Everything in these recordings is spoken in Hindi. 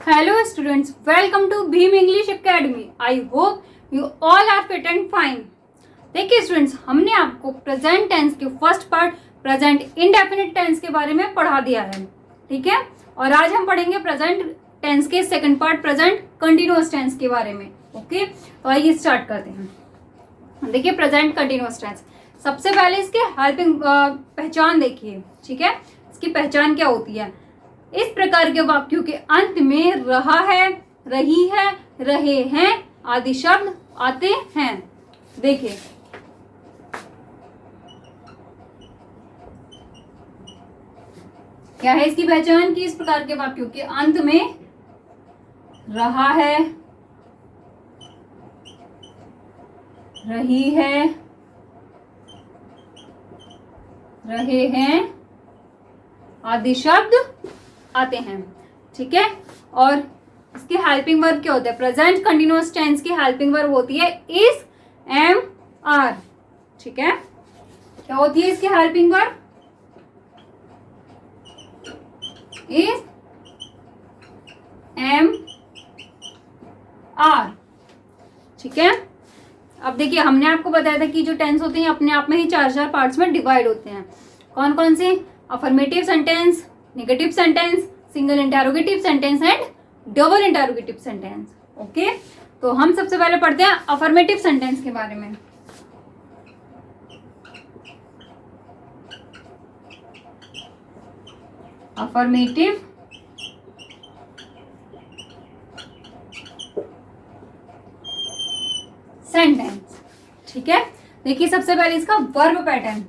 Hello students, welcome to Bhim English Academy. I hope you all are fit and fine. देखिए स्टूडेंट्स, हमने आपको प्रेजेंट टेंस के first part present indefinite tense के बारे में पढ़ा दिया है, ठीक है। और आज हम पढ़ेंगे प्रेजेंट टेंस के second part present continuous tense के बारे में। ओके, तो आइए स्टार्ट करते हैं। देखिए प्रेजेंट कंटिन्यूअस टेंस, सबसे पहले इसके हेल्पिंग पहचान देखिए, ठीक है। इसकी पहचान क्या होती है? इस प्रकार के वाक्यों के अंत में रहा है, रही है, रहे हैं आदि शब्द आते हैं। देखिए क्या है इसकी पहचान कि इस प्रकार के वाक्यों के अंत में रहा है, रही है, रहे हैं आदि शब्द आते हैं, ठीक है। और इसके हेल्पिंग वर्ब क्या होता है? प्रेजेंट कंटिन्यूअस टेंस की हेल्पिंग वर्ब होती है इज, एम, आर, ठीक है। क्या होती है इसकी helping verb? Is, am, are, ठीक है। अब देखिए हमने आपको बताया था कि जो टेंस होते हैं अपने आप में ही चार चार पार्ट्स में डिवाइड होते हैं। कौन कौन से? Affirmative sentence, negative sentence, single interrogative sentence and double interrogative sentence. Okay, तो हम सबसे पहले पढ़ते हैं अफर्मेटिव सेंटेंस के बारे में। अफर्मेटिव सेंटेंस, ठीक है। देखिए सबसे पहले इसका verb pattern,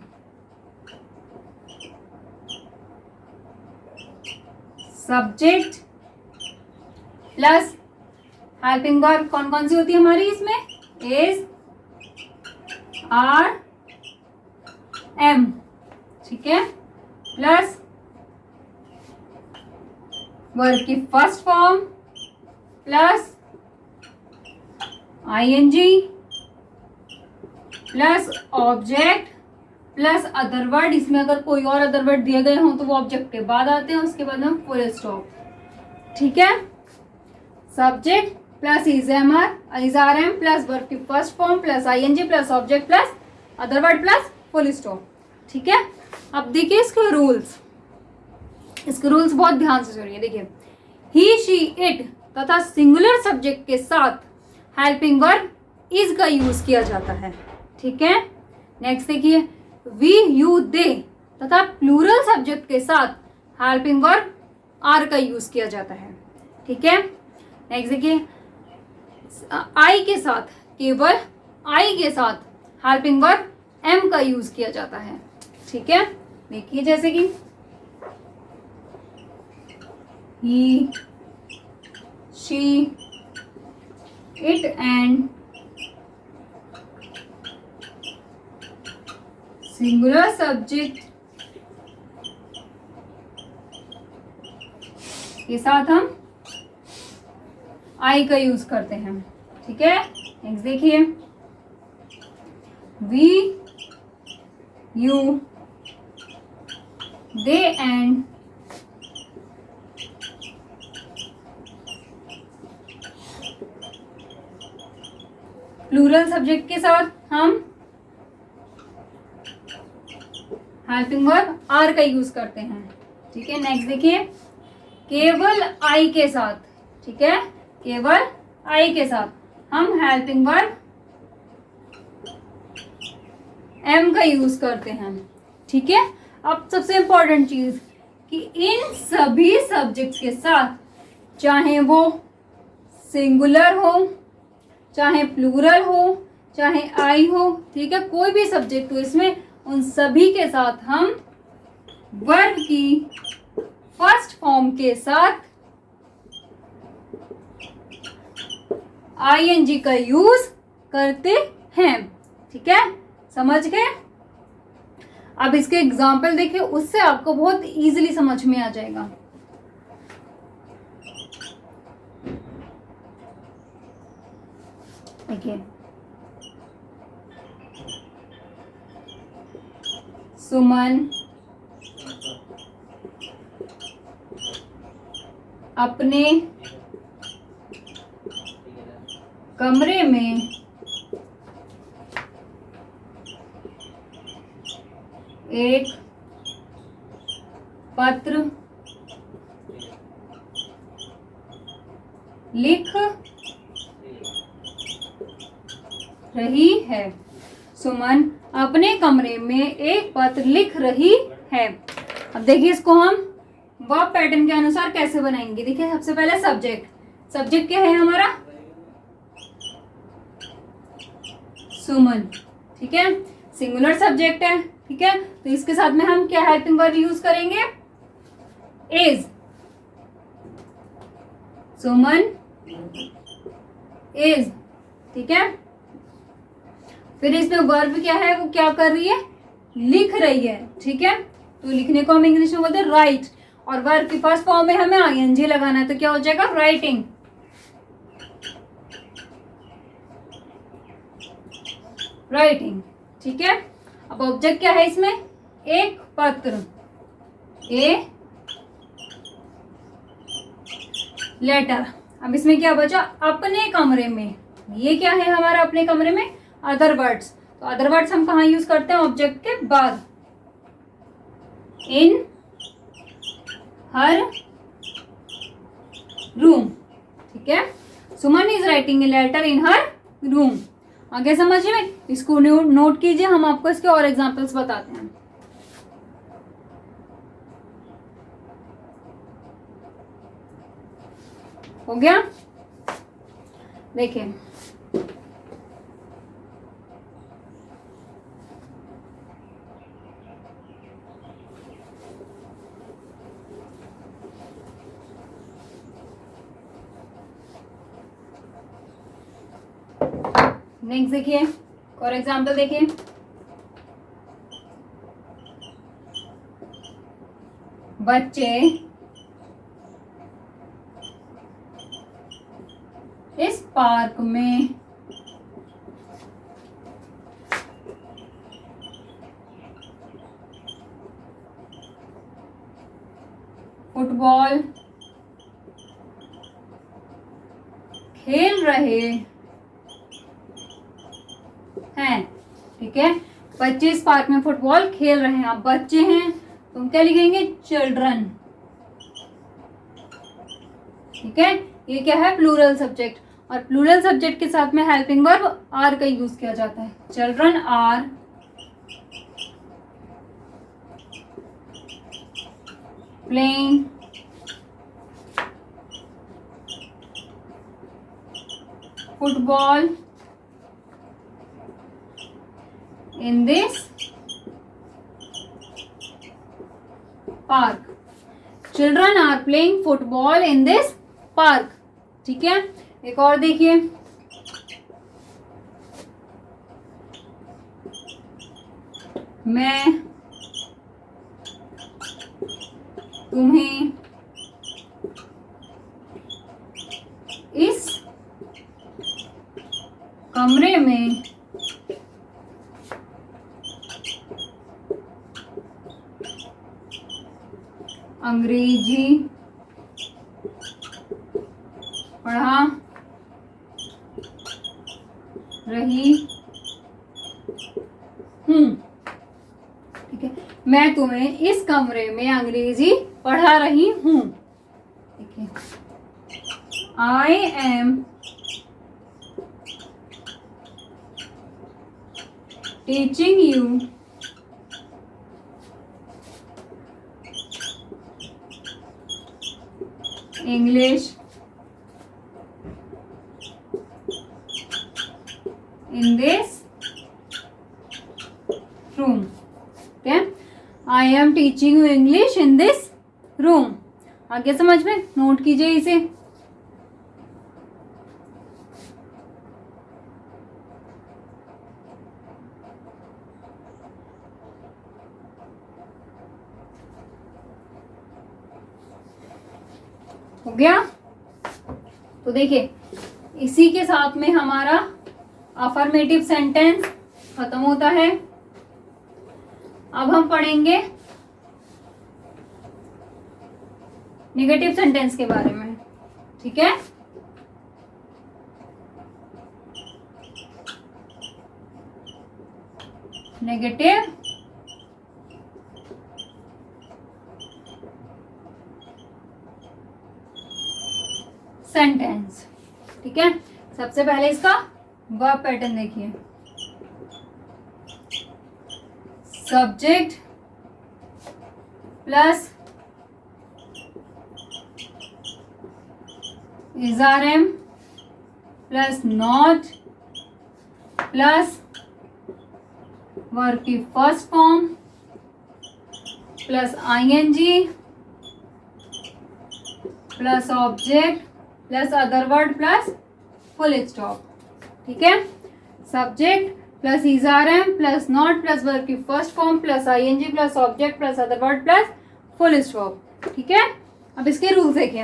subject plus helping verb कौन कौन सी होती है हमारी इसमें? इज, आर, एम, ठीक है, प्लस वर्ब की first form plus ING plus object plus other word. इसमें अगर कोई और अदर वर्ड दिए गए हों तो वो ऑब्जेक्ट के बाद आते हैं, उसके बाद में फुल स्टॉप, ठीक है। Subject plus is, am, are, is, are, am plus verb की first form plus ING plus object plus other word plus full stop, ठीक है। अब देखिए इसके रूल्स, इसके रूल्स बहुत ध्यान से सुनिए। देखिए ही, शी, इट तथा सिंगुलर सब्जेक्ट के साथ हेल्पिंग वर्ब इज का यूज किया जाता है, ठीक है। नेक्स्ट देखिए वी, यू, दे तथा प्लूरल सब्जेक्ट के साथ हेल्पिंग वर्ब आर का यूज किया जाता है, ठीक है। नेक्स्ट देखिए आई के साथ, केवल आई के साथ हेल्पिंग वर्ब एम का यूज किया जाता है, ठीक है। देखिए जैसे कि he, she, it and singular subject के साथ हम आई का यूज करते हैं, ठीक है। नेक्स्ट देखिए we, you, they and plural subject के साथ हम हेल्पिंग वर्ब आर का यूज करते हैं, ठीक है। नेक्स्ट देखिए केवल आई के साथ, ठीक है, केवल आई के साथ हम हेल्पिंग वर्ब एम का यूज करते हैं, ठीक है। अब सबसे इंपॉर्टेंट चीज कि इन सभी सब्जेक्ट्स के साथ चाहे वो सिंगुलर हो, चाहे प्लूरल हो, चाहे आई हो, ठीक है, कोई भी सब्जेक्ट हो इसमें, उन सभी के साथ हम वर्ब की फर्स्ट फॉर्म के साथ आईएनजी का यूज करते हैं, ठीक है। समझ गए? अब इसके एग्जाम्पल देखिए, उससे आपको बहुत इजीली समझ में आ जाएगा। देखिए सुमन अपने कमरे में एक पत्र लिख रही है। सुमन अपने कमरे में एक पत्र लिख रही है। अब देखिए इसको हम वर्ब पैटर्न के अनुसार कैसे बनाएंगे। देखिए सबसे पहले सब्जेक्ट क्या है हमारा, सुमन, ठीक है, सिंगुलर सब्जेक्ट है, ठीक है। तो इसके साथ में हम क्या हेल्पिंग वर्ब यूज करेंगे, इज। सुमन इज, ठीक है। फिर इसमें वर्ब क्या है, वो क्या कर रही है, लिख रही है, ठीक है। तो लिखने को हम इंग्लिश में बोलते हैं राइट, और वर्ब की फर्स्ट फॉर्म में हमें आईएनजी लगाना है, तो क्या हो जाएगा, राइटिंग। राइटिंग, ठीक है। अब ऑब्जेक्ट क्या है इसमें, एक पत्र, ए लेटर। अब इसमें क्या बचा, अपने कमरे में, ये क्या है हमारा अपने कमरे में, अदर वर्ड्स। तो अदर वर्ड्स हम कहाँ यूज करते हैं, ऑब्जेक्ट के बाद, इन हर रूम, ठीक है। Suman is writing a letter in her room. आगे समझिए, इसको नोट कीजिए, हम आपको इसके और एग्जांपल्स बताते हैं। हो गया, देखिए नेक्स्ट देखिए, और एग्जाम्पल देखिए, बच्चे इस पार्क में फुटबॉल खेल रहे हैं, ठीक है। बच्चे इस पार्क में फुटबॉल खेल रहे हैं। अब बच्चे हैं तो हम क्या लिखेंगे, चिल्ड्रन, ठीक है। ये क्या है, प्लूरल सब्जेक्ट, और प्लूरल सब्जेक्ट के साथ में हेल्पिंग वर्ब आर का यूज किया जाता है। Children are playing football in this park. Children are playing football in this park, ठीक है। एक और देखिए, मैं तुम्हें इस कमरे में अंग्रेजी पढ़ा रही हूँ, ठीक है। मैं तुम्हें इस कमरे में अंग्रेजी पढ़ा रही हूँ, ठीक है। I am teaching you English in this room, okay? I am teaching you English in this room. आगे समझ में, नोट कीजिए इसे। हो गया, तो देखिए इसी के साथ में हमारा अफर्मेटिव सेंटेंस खत्म होता है। अब हम पढ़ेंगे नेगेटिव सेंटेंस के बारे में, ठीक है। Negative sentence. ठीक है, सबसे पहले इसका वर्ब पैटर्न देखिए। Subject plus is are am plus not plus verb की first form plus ING plus object plus other word plus full stop. ठीक है, subject plus is are am plus not plus verb की first form plus ING plus object plus other word plus full stop. ठीक है, अब इसके रूल्स देखिए।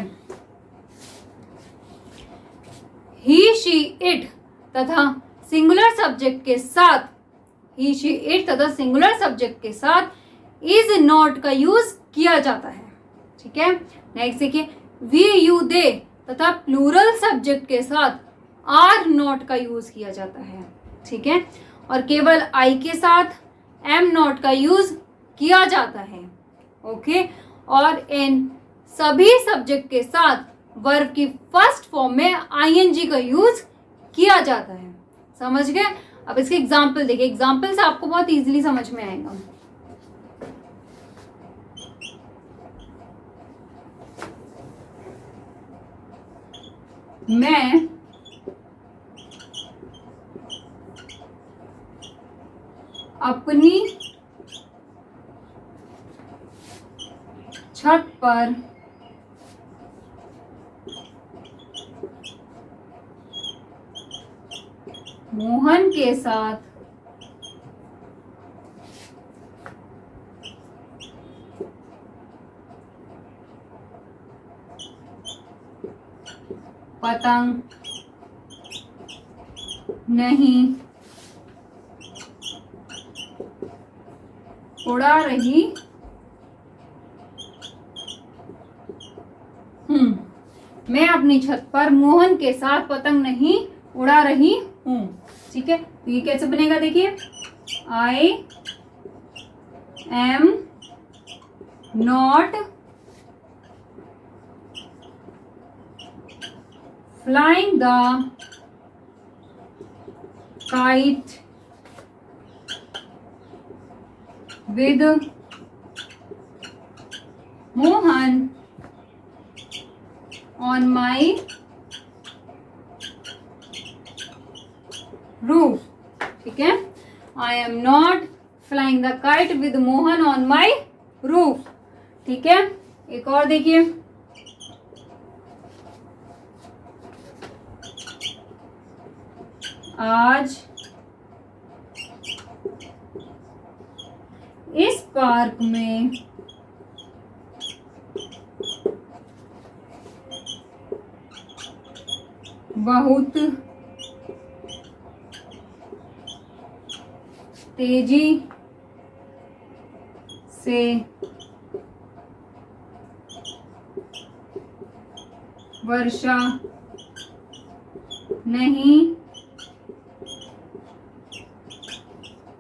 ही शी इट तथा सिंगुलर सब्जेक्ट के साथ, ही शी इट तथा सिंगुलर सब्जेक्ट के साथ इज नॉट का यूज किया जाता है। ठीक है, नेक्स्ट देखिए। वी यू दे तथा प्लूरल सब्जेक्ट के साथ आर नॉट का यूज किया जाता है। ठीक है, और केवल आई के साथ एम नॉट का यूज किया जाता है। ओके, और इन सभी सब्जेक्ट के साथ वर्ब की फर्स्ट फॉर्म में आईएनजी का यूज किया जाता है। समझ गए? अब इसके एग्जाम्पल देखिए, एग्जाम्पल से आपको बहुत इजीली समझ में आएगा। मैं अपनी छत पर मोहन के साथ पतंग नहीं उड़ा रही हूँ। मैं अपनी छत पर मोहन के साथ पतंग नहीं उड़ा रही हूँ। ठीक है, तो ये कैसे बनेगा देखिए। I am not flying the kite with Mohan on my roof। ठीक है, I am not flying the kite with Mohan on my roof। ठीक है, एक और देखिए। आज इस पार्क में बहुत तेजी से वर्षा नहीं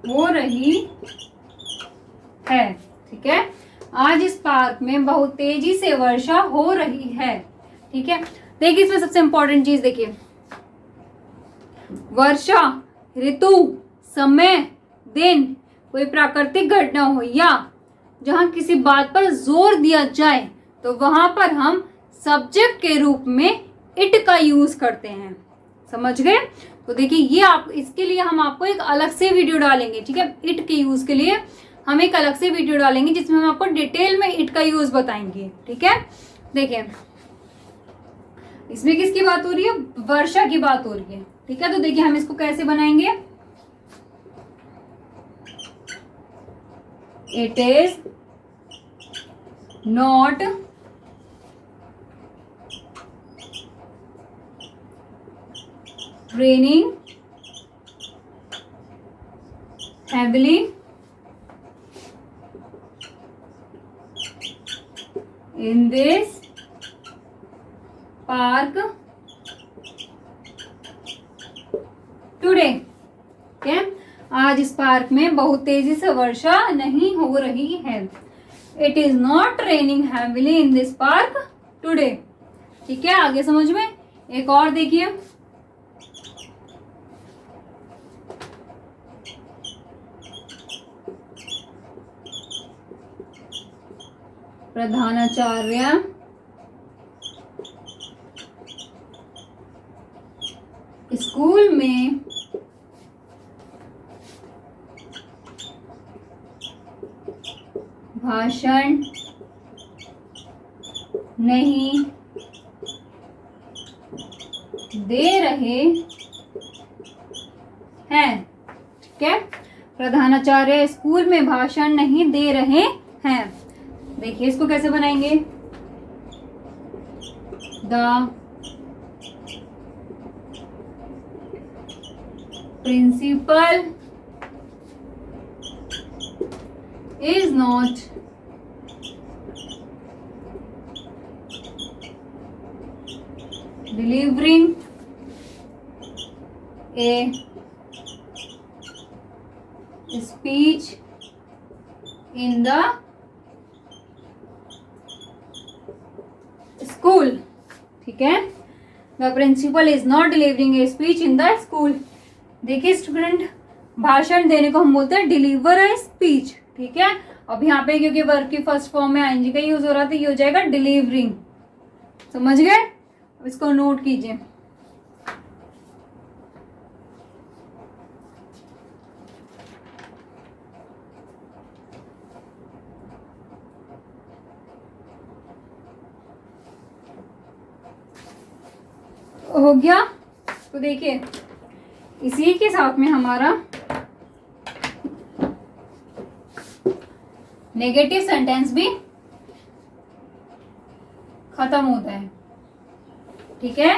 हो रही है। ठीक है, आज इस पार्क में बहुत तेजी से वर्षा हो रही है। ठीक है, देखिए इसमें सबसे इंपॉर्टेंट चीज देखिए, वर्षा ऋतु, समय, दिन, कोई प्राकृतिक घटना हो या जहां किसी बात पर जोर दिया जाए तो वहां पर हम सब्जेक्ट के रूप में इट का यूज करते हैं। समझ गए? तो देखिए ये आप, इसके लिए हम आपको एक अलग से वीडियो डालेंगे। ठीक है, इट के यूज के लिए हम एक अलग से वीडियो डालेंगे जिसमें हम आपको डिटेल में इट का यूज बताएंगे। ठीक है, देखिए इसमें किसकी बात हो रही है? वर्षा की बात हो रही है। ठीक है, तो देखिए हम इसको कैसे बनाएंगे। It is not raining heavily in this park today। okay? आज इस पार्क में बहुत तेजी से वर्षा नहीं हो रही है। It is not raining heavily in this park today. ठीक है, आगे समझ में। एक और देखिए, प्रधानाचार्य स्कूल में भाषण नहीं दे रहे हैं। ठीक है, प्रधानाचार्य स्कूल में भाषण नहीं दे रहे हैं। देखिए इसको कैसे बनाएंगे। The principal is not delivering a speech in the school। ठीक है, the principal is not delivering a speech in the school। देखिए स्टूडेंट, भाषण देने को हम बोलते हैं डिलीवर अ स्पीच। ठीक है, अब यहाँ पे क्योंकि वर्ब की फर्स्ट फॉर्म में आईएनजी का यूज हो रहा था, ये हो जाएगा डिलीवरिंग। समझ गए? अब इसको नोट कीजिए। हो गया? तो देखिए इसी के साथ में हमारा नेगेटिव सेंटेंस भी खत्म होता है। ठीक है,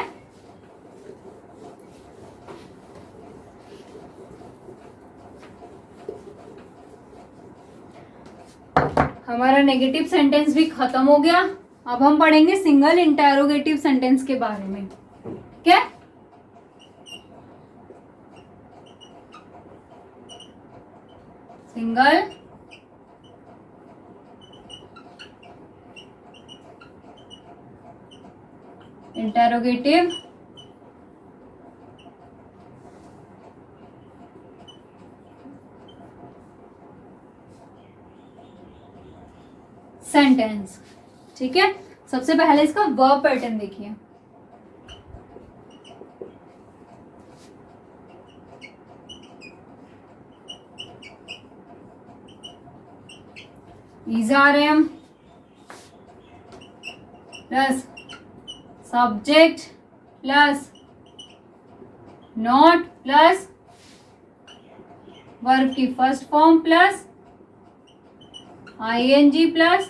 हमारा नेगेटिव सेंटेंस भी खत्म हो गया। अब हम पढ़ेंगे सिंगल इंटेरोगेटिव सेंटेंस के बारे में। ठीक है, सिंगल इंटेरोगेटिव सेंटेंस। ठीक है, सबसे पहले इसका वर्ब पैटर्न देखिए। ERM plus subject plus not plus verb की first form plus ING plus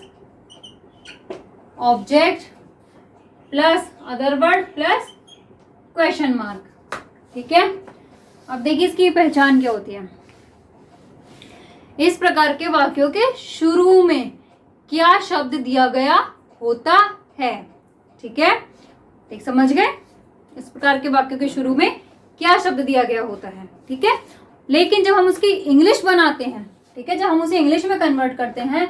object plus other word plus question mark. ठीक है, अब देखिए इसकी पहचान क्या होती है। इस प्रकार के वाक्यों के शुरू में क्या शब्द दिया गया होता है। ठीक है, ठीक समझ गए? इस प्रकार के वाक्यों के शुरू में क्या शब्द दिया गया होता है। ठीक है, लेकिन जब हम उसकी इंग्लिश बनाते हैं, ठीक है, जब हम उसे इंग्लिश में कन्वर्ट करते हैं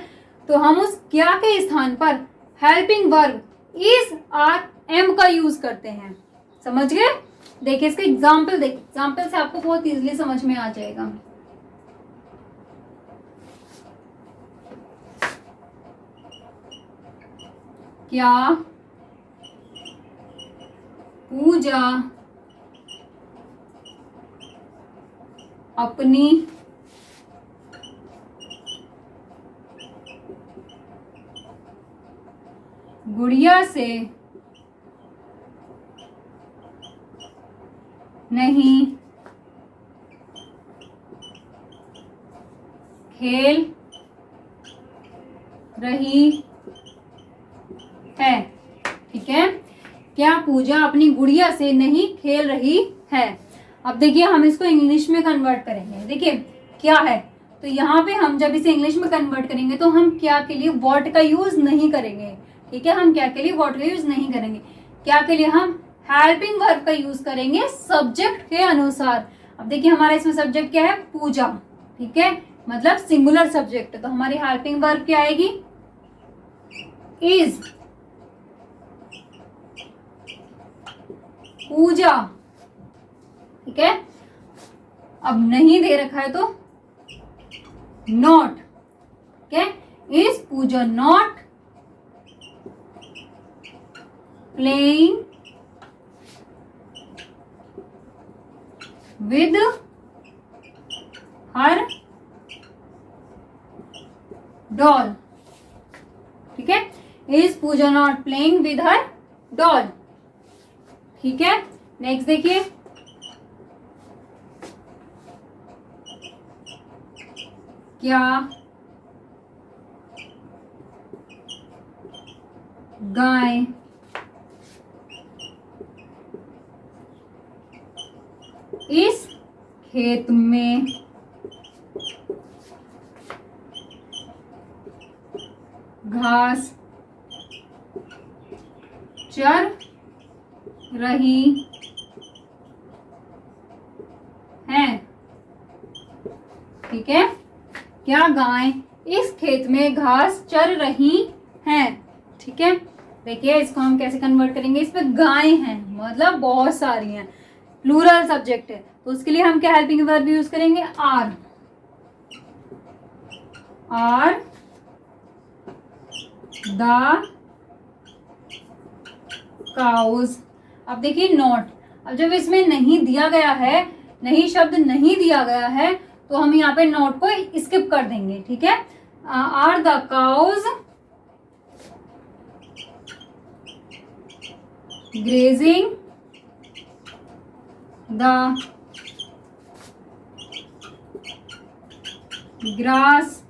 तो हम उस क्या के स्थान पर helping verb is are am का यूज करते हैं। समझ गए? देखिए इसका एग्जाम्पल देखिए, एग्जाम्पल से आपको बहुत इजीली समझ में आ जाएगा। क्या पूजा अपनी गुड़िया से नहीं खेल रही है। ठीक है, क्या पूजा अपनी गुड़िया से नहीं खेल रही है। अब देखिए हम इसको इंग्लिश में कन्वर्ट करेंगे। देखिए क्या है, तो यहाँ पे हम जब इसे इंग्लिश में कन्वर्ट करेंगे तो हम क्या के लिए व्हाट का यूज नहीं करेंगे। ठीक है, हम क्या के लिए व्हाट का यूज नहीं करेंगे, क्या के लिए हम हेल्पिंग वर्ब का यूज करेंगे सब्जेक्ट के अनुसार। अब देखिए हमारा इसमें सब्जेक्ट क्या है, पूजा, ठीक है, मतलब सिंगुलर सब्जेक्ट, तो हमारी हेल्पिंग वर्ब क्या आएगी, इज पूजा, ठीक है। अब नहीं दे रखा है तो नॉट, ठीक है, is Pooja not playing with her doll, ठीक है, is Pooja not playing with her doll, ठीक है। नेक्स्ट देखिए, क्या गाय इस खेत में घास चर रही है, ठीक है, क्या गाय इस खेत में घास चर रही हैं, ठीक है। देखिए इसको हम कैसे कन्वर्ट करेंगे, इसमें गाय हैं मतलब बहुत सारी हैं, प्लूरल सब्जेक्ट है, तो उसके लिए हम क्या हेल्पिंग वर्ब यूज करेंगे, आर द काउज। अब देखिए नॉट, अब जब इसमें नहीं दिया गया है, नहीं शब्द नहीं दिया गया है, तो हम यहाँ पे नॉट को स्किप कर देंगे, ठीक है। Are the cows grazing the grass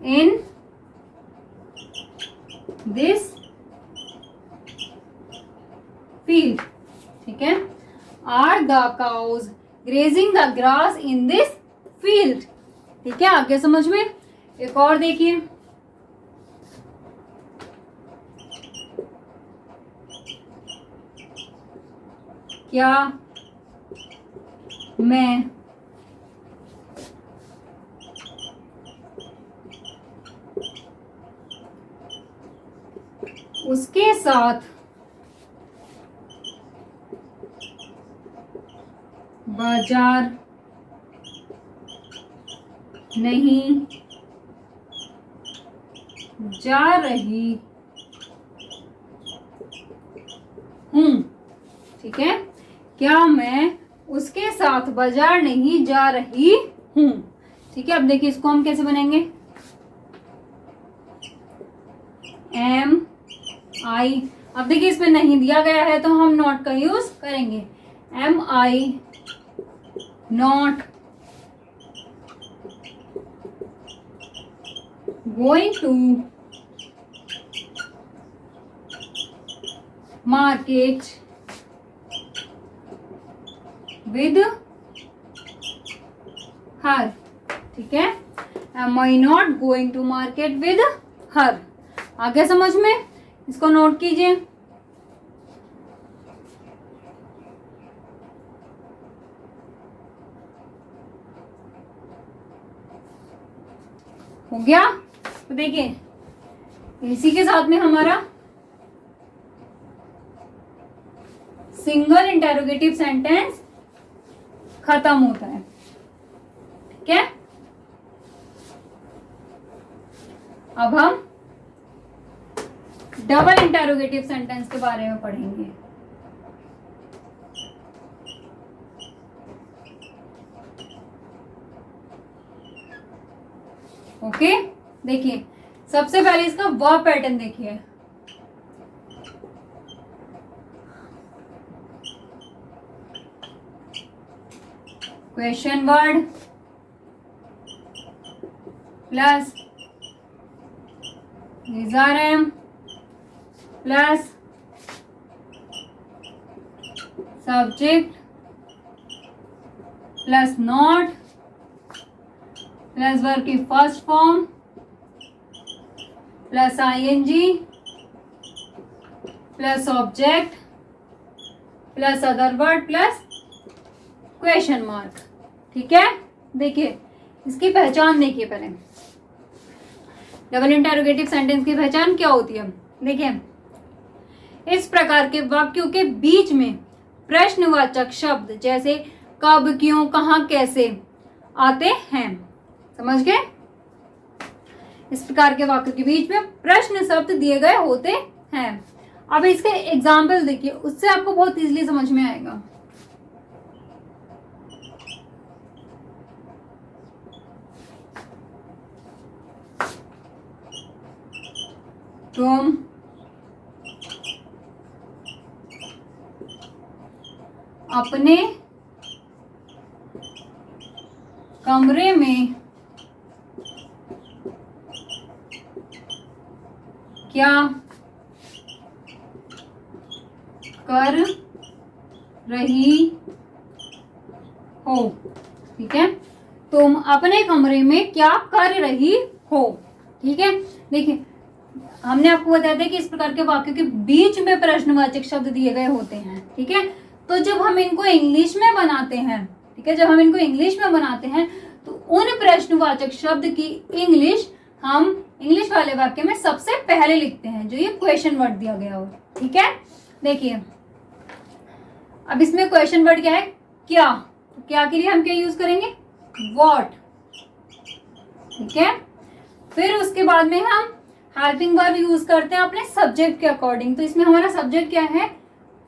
in this field, ठीक है, are the cows grazing the grass in this field, ठीक है। आगे समझ में, एक और देखिए, क्या मैं उसके साथ बाजार नहीं जा रही हूं, ठीक है, क्या मैं उसके साथ बाजार नहीं जा रही हूं, ठीक है। अब देखिए इसको हम कैसे बनाएंगे, एम आई, अब देखिए इसमें नहीं दिया गया है तो हम नॉट का यूज करेंगे, am I not going to market with her, ठीक है, am I not going to market with her. आगे समझ में, इसको नोट कीजिए, हो गया। तो देखिए इसी के साथ में हमारा सिंगल इंटेरोगेटिव सेंटेंस खत्म होता है, ठीक है। अब हम डबल इंटेरोगेटिव सेंटेंस के बारे में पढ़ेंगे। ओके, देखिए सबसे पहले इसका वर्ब पैटर्न देखिए, question word plus am plus subject plus not plus verb की first form plus ING plus object plus other word plus question mark. ठीक है, देखिए इसकी पहचान देखिए पहले। डबल इंटरोगेटिव सेंटेंस की पहचान क्या होती है? देखिए, इस प्रकार के वाक्यों के बीच में प्रश्नवाचक शब्द जैसे कब, क्यों, कहाँ, कैसे आते हैं। समझ गए? इस प्रकार के वाक्यों के बीच में प्रश्न शब्द दिए गए होते हैं। अब इसके एग्जाम्पल देखिए, उससे आपको बहुत इजीली समझ में आएगा। तुम अपने कमरे में क्या कर रही हो? ठीक है, तुम अपने कमरे में क्या कर रही हो? ठीक है, देखिए हमने आपको बताया था कि इस प्रकार के वाक्यों के बीच में प्रश्नवाचक शब्द दिए गए होते हैं। ठीक है, तो जब हम इनको इंग्लिश में बनाते हैं, ठीक है, जब हम इनको इंग्लिश में बनाते हैं तो उन प्रश्नवाचक शब्द की इंग्लिश हम इंग्लिश वाले वाक्य में सबसे पहले लिखते हैं, जो ये क्वेश्चन वर्ड दिया गया हो। ठीक है, देखिए अब इसमें क्वेश्चन वर्ड क्या है? क्या। तो क्या के लिए हम क्या यूज करेंगे? व्हाट। ठीक है, फिर उसके बाद में हम हेल्पिंग वर्ब यूज करते हैं अपने सब्जेक्ट के अकॉर्डिंग। तो इसमें हमारा सब्जेक्ट क्या है?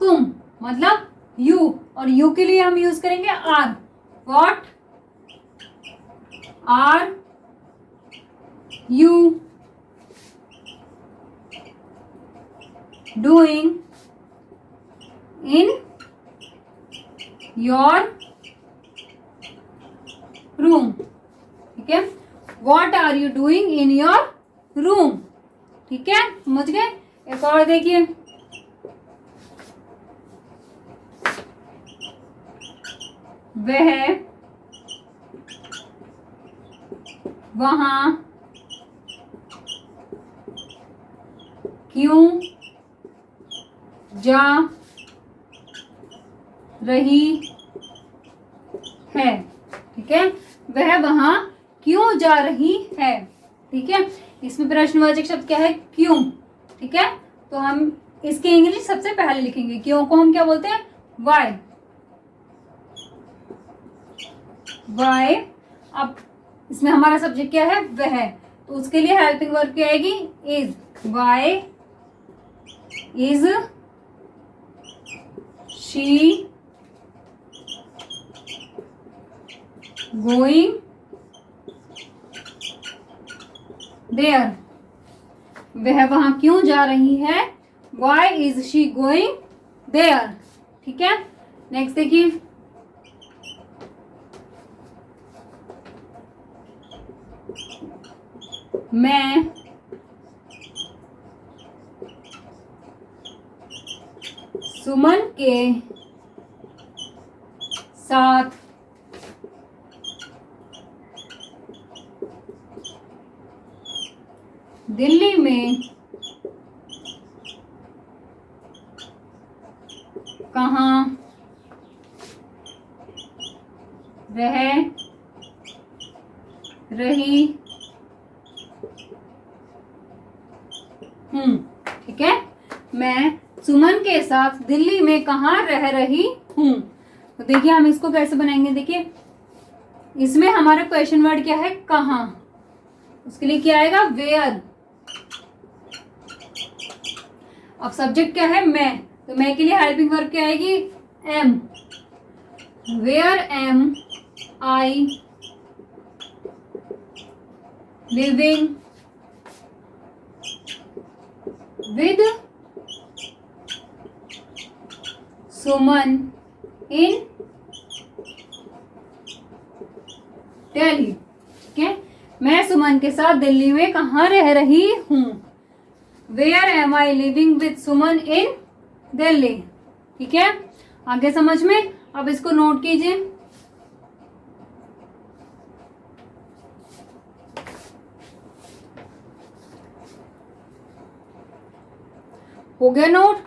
तुम, मतलब यू, और यू के लिए हम यूज करेंगे are. What are you doing in your room. ठीक है, what are you doing in your room. ठीक है, समझ गए? एक और देखिए, वह वहां क्यों जा रही है? ठीक है, वह वहां क्यों जा रही है? ठीक है, इसमें प्रश्नवाचक शब्द क्या है? क्यों। ठीक है, तो हम इसके इंग्लिश सबसे पहले लिखेंगे। क्यों को हम क्या बोलते हैं? वाई। वाई। अब इसमें हमारा सब्जेक्ट क्या है? वह, तो उसके लिए हेल्पिंग वर्ब क्या आएगी? Is. Why is she going there. वह वहां क्यों जा रही है? Why is she going there? ठीक है, नेक्स्ट देखिए, मैं सुमन के साथ दिल्ली में कहाँ रह रही हूँ। ठीक है, मैं सुमन के साथ दिल्ली में कहाँ रह रही हूँ। तो देखिए हम इसको कैसे बनाएंगे? देखिए इसमें हमारा क्वेश्चन वर्ड क्या है? कहाँ। उसके लिए क्या आएगा? वेयर। अब सब्जेक्ट क्या है? मैं, तो मैं के लिए हेल्पिंग वर्ब क्या आएगी? Am. Where am I living with Suman in Delhi. ठीक है, मैं सुमन के साथ दिल्ली में कहाँ रह रही हूँ? Where am I living with Suman in Delhi. ठीक है, आगे समझ में? अब इसको नोट कीजिए। हो गया नोट?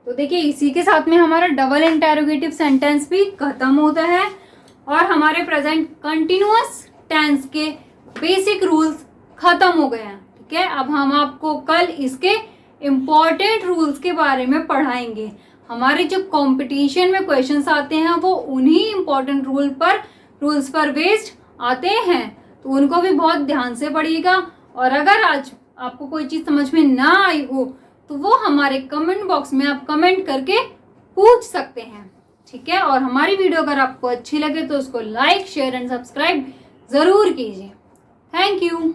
तो देखिए इसी के साथ में हमारा डबल इंटेरोगेटिव सेंटेंस भी खत्म होता है। और हमारे प्रेजेंट कंटिन्यूअस टेंस के बेसिक रूल्स खत्म हो गए हैं। ठीक है, अब हम आपको कल इसके इम्पोर्टेंट रूल्स के बारे में पढ़ाएंगे। हमारे जो कंपटीशन में क्वेश्चंस आते हैं वो उन्हीं इम्पोर्टेंट रूल्स पर बेस्ड आते हैं, तो उनको भी बहुत ध्यान से पढ़िएगा। और अगर आज आपको कोई चीज समझ में ना आई हो तो वो हमारे कमेंट बॉक्स में आप कमेंट करके पूछ सकते हैं। ठीक है, और हमारी वीडियो अगर आपको अच्छी लगे तो उसको लाइक, शेयर एंड सब्सक्राइब जरूर कीजिए। Thank you.